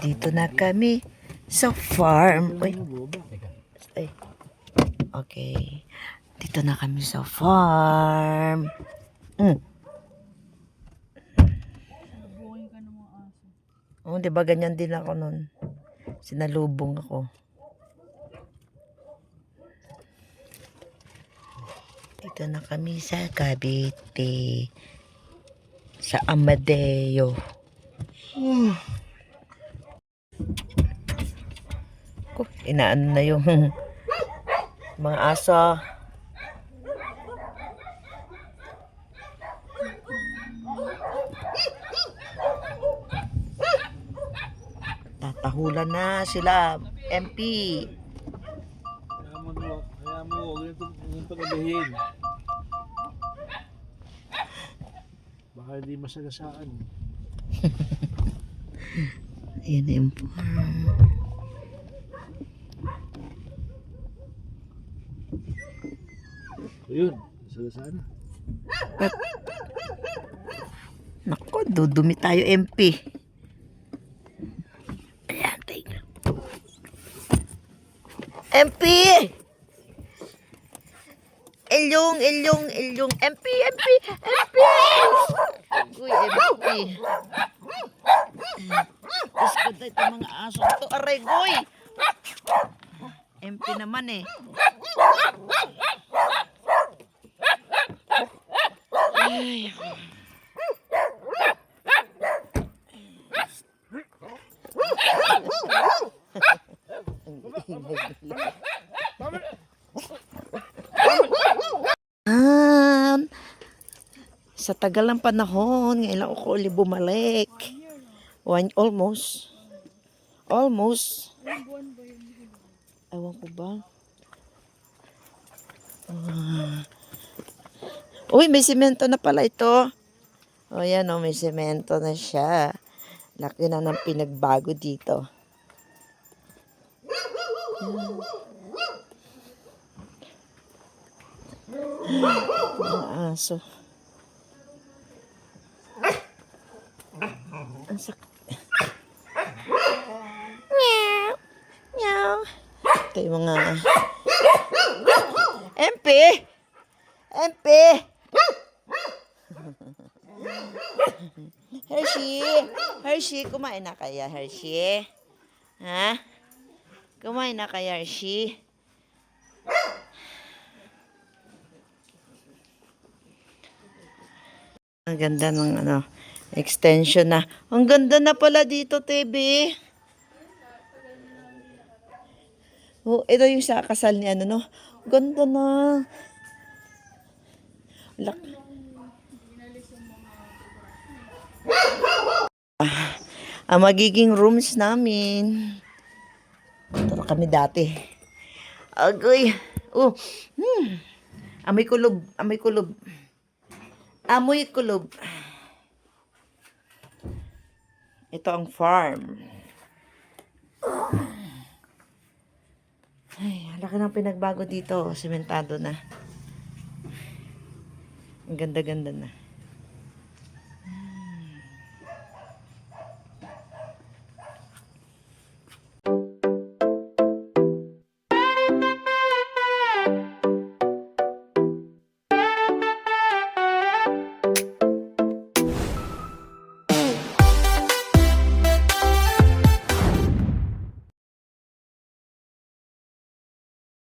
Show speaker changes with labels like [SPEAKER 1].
[SPEAKER 1] Dito na kami sa farm. Uy. Ay. Okay. Dito na kami sa farm. Oh, di ba ganyan din ako nun? Sinalubong ako. Dito na kami sa Cavite. Sa Amadeo. Inaano na yung mga aso. Tatahulan na sila, MP.
[SPEAKER 2] Kaya mo, ganito gabihin. Baka hindi masagasaan.
[SPEAKER 1] Ayan na yung
[SPEAKER 2] Ayun, masagasaan na.
[SPEAKER 1] Naku, dudumi tayo, MP. Ayan, tayo. MP! Ilyong. MP! Uy, MP. Gusto na itong mga aso ito. Aray, goy! MP naman eh. Ay. Sa tagal ng panahon, ngayon lang ako ulit bumalik. Almost. Ewan ko ba? Uy, may semento na pala ito. O yan o, may semento na siya. Laki na ng pinagbago dito. Mga aso. Ang sakit. Meow. Ito yung mga MP. Hershey, kumain na kaya, Hershey? Ha? Kumain na kaya, Hershey? Ang ganda ng extension na. Ang ganda na pala dito, TV. Oh, ito yung sa kasal ni no? Ganda na. Ang magiging rooms namin. Ito na kami dati. Agoy. Oh. Amoy kulob. Ito ang farm. Ay, laki ng pinagbago dito. Sementado na. Ang ganda-ganda na.